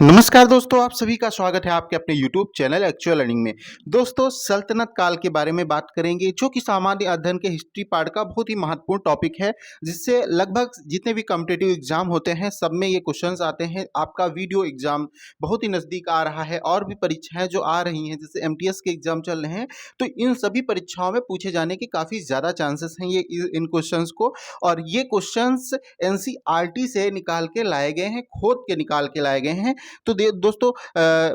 नमस्कार दोस्तों, आप सभी का स्वागत है आपके अपने YouTube चैनल एक्चुअल लर्निंग में। दोस्तों, सल्तनत काल के बारे में बात करेंगे जो कि सामान्य अध्ययन के हिस्ट्री पार्ट का बहुत ही महत्वपूर्ण टॉपिक है, जिससे लगभग जितने भी कॉम्पिटिटिव एग्जाम होते हैं सब में ये क्वेश्चंस आते हैं। आपका वीडियो एग्जाम बहुत ही नज़दीक आ रहा है और भी परीक्षाएं जो आ रही हैं जैसे MTS के एग्जाम चल रहे हैं, तो इन सभी परीक्षाओं में पूछे जाने के काफ़ी ज़्यादा चांसेस हैं ये इन क्वेश्चंस को। और ये क्वेश्चंस NCERT से निकाल के लाए गए हैं, खोद के निकाल के लाए गए हैं। तो दोस्तों,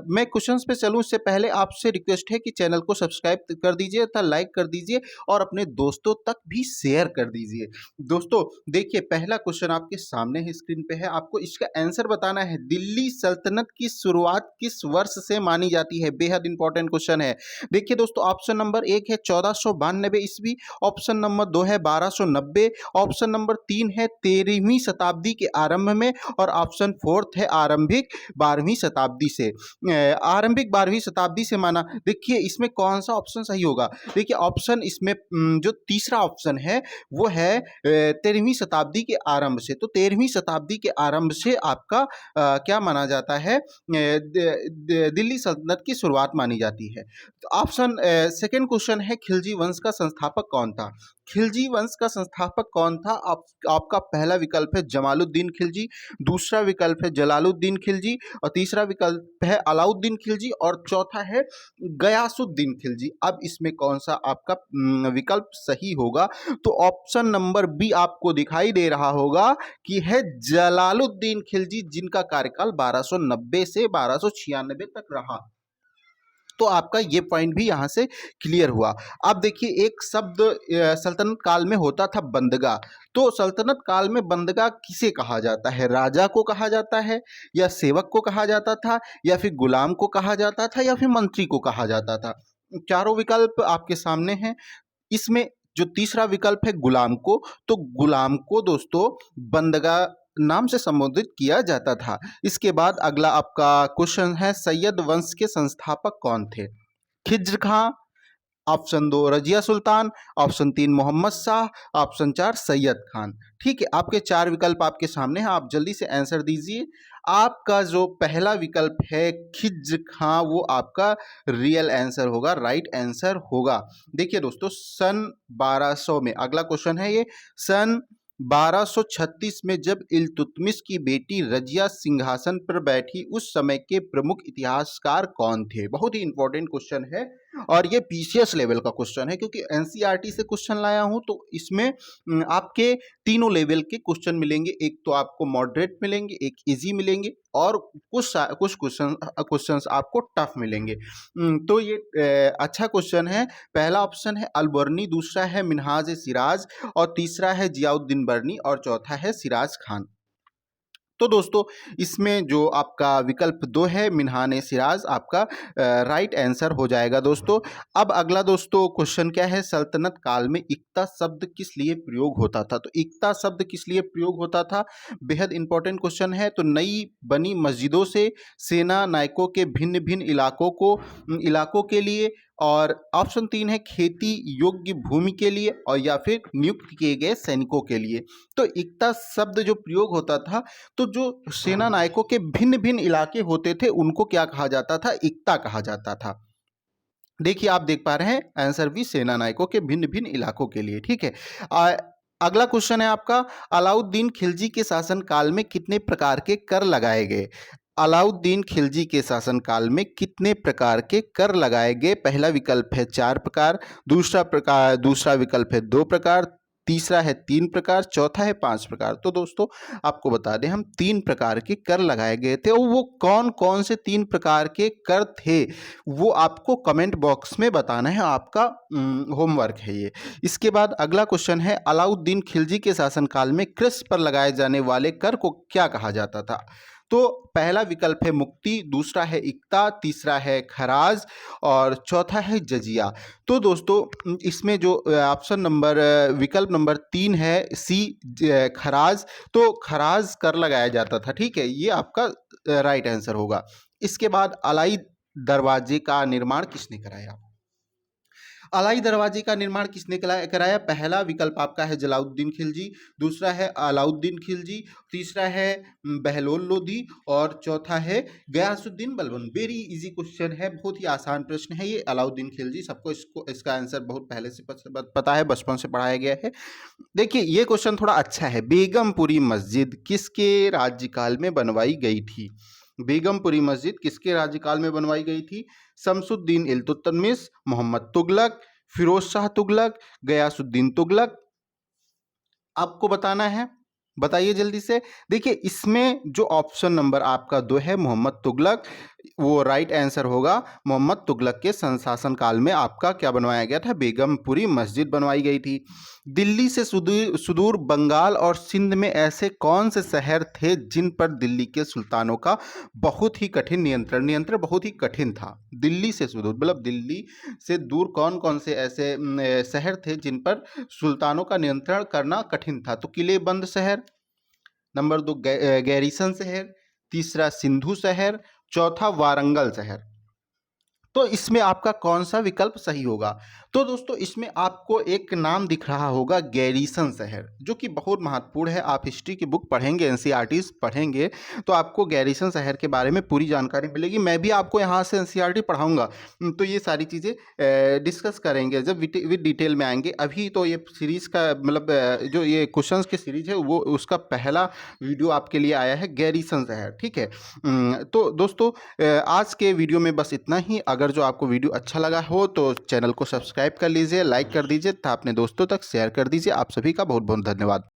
मैं क्वेश्चंस पे चलूं उससे पहले आपसे रिक्वेस्ट है कि चैनल को सब्सक्राइब कर दीजिए तथा लाइक कर दीजिए और अपने दोस्तों तक भी शेयर कर दीजिए। दोस्तों देखिए, पहला क्वेश्चन आपके सामने है, स्क्रीन पे है। आपको इसका आंसर बताना है। दिल्ली सल्तनत की शुरुआत किस वर्ष से मानी जाती है? बेहद इंपॉर्टेंट क्वेश्चन है। देखिए दोस्तों, ऑप्शन नंबर 1 है 1492 ईस्वी, ऑप्शन नंबर 2 है 1290, ऑप्शन नंबर 3 है 13वीं शताब्दी के आरंभ में और ऑप्शन 4 है आरंभिक 12वीं शताब्दी से। आरंभिक 12वीं शताब्दी से माना। देखिए इसमें कौन सा ऑप्शन सही होगा? देखिए ऑप्शन इसमें जो तीसरा ऑप्शन है वो है 13वीं शताब्दी के आरंभ से। तो 13वीं शताब्दी के आरंभ से आपका क्या माना जाता है? दिल्ली सल्तनत की शुरुआत मानी जाती है। तो ऑप्शन सेकंड क्वेश्चन है, खिलजी वंश का संस्थापक कौन था? खिलजी वंश का संस्थापक कौन था? आपका पहला विकल्प है जमालुद्दीन खिलजी, दूसरा विकल्प है जलालुद्दीन खिलजी और तीसरा विकल्प है अलाउद्दीन खिलजी और चौथा है गयासुद्दीन खिलजी। अब इसमें कौन सा आपका विकल्प सही होगा? तो ऑप्शन नंबर बी आपको दिखाई दे रहा होगा कि है जलालुद्दीन खिलजी, जिनका कार्यकाल 1290 से 1296 तक रहा। तो आपका ये पॉइंट भी यहाँ से क्लियर हुआ। अब देखिए, एक शब्द सल्तनत काल में होता था बंदगा। तो सल्तनत काल में बंदगा किसे कहा जाता है? राजा को कहा जाता है या सेवक को कहा जाता था या फिर गुलाम को कहा जाता था या फिर मंत्री को कहा जाता था? चारों विकल्प आपके सामने हैं। इसमें जो तीसरा विकल्प है गुलाम को, तो गुलाम को दोस्तों बंदगा नाम से संबोधित किया जाता था। इसके बाद अगला आपका क्वेश्चन है, सैयद वंश के संस्थापक कौन थे? खिज्र खां, option 2 Razia Sultan, option 3 Mohammad Shah, option 4 Syed Khan. ठीक है, आपके चार विकल्प आपके सामने हैं, आप जल्दी से आंसर दीजिए। आपका जो पहला विकल्प है खिज्र खां, वो आपका रियल आंसर होगा, राइट आंसर होगा। देखिए दोस्तों, सन 1200 में अगला क्वेश्चन है ये, सन 1236 में जब इल्तुतमिश की बेटी रजिया सिंहासन पर बैठी, उस समय के प्रमुख इतिहासकार कौन थे? बहुत ही इंपॉर्टेंट क्वेश्चन है और ये PCS लेवल का क्वेश्चन है, क्योंकि NCERT से क्वेश्चन लाया हूं तो इसमें आपके तीनों लेवल के क्वेश्चन मिलेंगे। एक तो आपको मॉडरेट मिलेंगे, एक इजी मिलेंगे और कुछ क्वेश्चंस आपको टफ मिलेंगे। तो ये अच्छा क्वेश्चन है। पहला ऑप्शन है अलबर्नी, दूसरा है मिन्हाज सिराज और तीसरा है जियाउद्दीन बर्नी और चौथा है सिराज खान। तो दोस्तों, इसमें जो आपका विकल्प 2 है मिन्हाज सिराज, आपका राइट आंसर हो जाएगा दोस्तों। अब अगला दोस्तों क्वेश्चन क्या है, सल्तनत काल में इक्ता शब्द किस लिए प्रयोग होता था? तो इक्ता शब्द किस लिए प्रयोग होता था? बेहद इंपॉर्टेंट क्वेश्चन है। तो नई बनी मस्जिदों से, सेना नायकों के भिन्न भिन्न इलाकों के लिए, और ऑप्शन 3 है खेती योग्य भूमि के लिए और या फिर नियुक्त किए गए सैनिकों के लिए। तो इक्ता शब्द जो प्रयोग होता था, तो जो सेना नायकों के भिन्न भिन्न इलाके होते थे उनको क्या कहा जाता था? इक्ता कहा जाता था। देखिए आप देख पा रहे हैं, आंसर भी सेना नायकों के भिन्न भिन्न इलाकों के लिए। ठीक है, अगला क्वेश्चन है आपका, अलाउद्दीन खिलजी के शासन काल में कितने प्रकार के कर लगाए गए? अलाउद्दीन खिलजी के शासन काल में कितने प्रकार के कर लगाए गए? पहला विकल्प है 4 प्रकार, दूसरा विकल्प है 2 प्रकार, तीसरा है 3 प्रकार, चौथा है 5 प्रकार। तो दोस्तों आपको बता दें, हम 3 प्रकार के कर लगाए गए थे और वो कौन कौन से 3 प्रकार के कर थे वो आपको कमेंट बॉक्स में बताना है, आपका होमवर्क है ये। इसके बाद अगला क्वेश्चन है, अलाउद्दीन खिलजी के शासनकाल में कृषि पर लगाए जाने वाले कर को क्या कहा जाता था? तो पहला विकल्प है मुक्ति, दूसरा है इक्ता, तीसरा है खराज और चौथा है जजिया। तो दोस्तों इसमें जो ऑप्शन नंबर विकल्प नंबर 3 है सी खराज, तो खराज कर लगाया जाता था। ठीक है, ये आपका राइट आंसर होगा। इसके बाद अलाई दरवाजे का निर्माण किसने कराया? अलाई दरवाजे का निर्माण किसने कराया? पहला विकल्प आपका है जलालुद्दीन खिलजी, दूसरा है अलाउद्दीन खिलजी, तीसरा है बहलोल लोधी और चौथा है Ghiyasuddin Balban. Very easy question है, बहुत ही आसान प्रश्न है ये। अलाउद्दीन खिलजी, सबको इसका आंसर बहुत पहले से पता है, बचपन से पढ़ाया गया है। देखिए ये क्वेश्चन थोड़ा अच्छा है। बेगमपुरी मस्जिद किसके राज्यकाल में बनवाई गई थी? बेगमपुरी मस्जिद किसके राज्यकाल में बनवाई गई थी? शमसुद्दीन इल्तुतमिश, मोहम्मद तुगलक, फिरोज शाह तुगलक, गयासुद्दीन तुगलक। आपको बताना है, बताइए जल्दी से। देखिए इसमें जो ऑप्शन नंबर आपका 2 है मोहम्मद तुगलक, वो राइट आंसर होगा। मोहम्मद तुगलक के शासन काल में आपका क्या बनवाया गया था? बेगमपुरी मस्जिद बनवाई गई थी। दिल्ली से सुदूर बंगाल और सिंध में ऐसे कौन से शहर थे जिन पर दिल्ली के सुल्तानों का बहुत ही कठिन नियंत्रण बहुत ही कठिन था? दिल्ली से सुदूर मतलब दिल्ली से दूर कौन कौन से ऐसे शहर थे जिन पर सुल्तानों का नियंत्रण करना कठिन था? तो किलेबंद शहर, नंबर 2 गैरीसन शहर, तीसरा सिंधु शहर, चौथा वारंगल शहर। तो इसमें आपका कौन सा विकल्प सही होगा? तो दोस्तों इसमें आपको एक नाम दिख रहा होगा गैरीसन शहर, जो कि बहुत महत्वपूर्ण है। आप हिस्ट्री की बुक पढ़ेंगे, एनसीईआरटी पढ़ेंगे तो आपको गैरीसन शहर के बारे में पूरी जानकारी मिलेगी। मैं भी आपको यहाँ से एनसीईआरटी पढ़ाऊंगा, तो ये सारी चीज़ें डिस्कस करेंगे जब विद डिटेल में आएंगे। अभी तो ये सीरीज़ का मतलब जो ये क्वेश्चंस की सीरीज है वो उसका पहला वीडियो आपके लिए आया है, गैरीसन शहर, ठीक है। तो दोस्तों आज के वीडियो में बस इतना ही। अगर जो आपको वीडियो अच्छा लगा हो तो चैनल को सब्सक्राइब कर लीजिए, लाइक कर दीजिए तथा अपने दोस्तों तक शेयर कर दीजिए। आप सभी का बहुत बहुत धन्यवाद।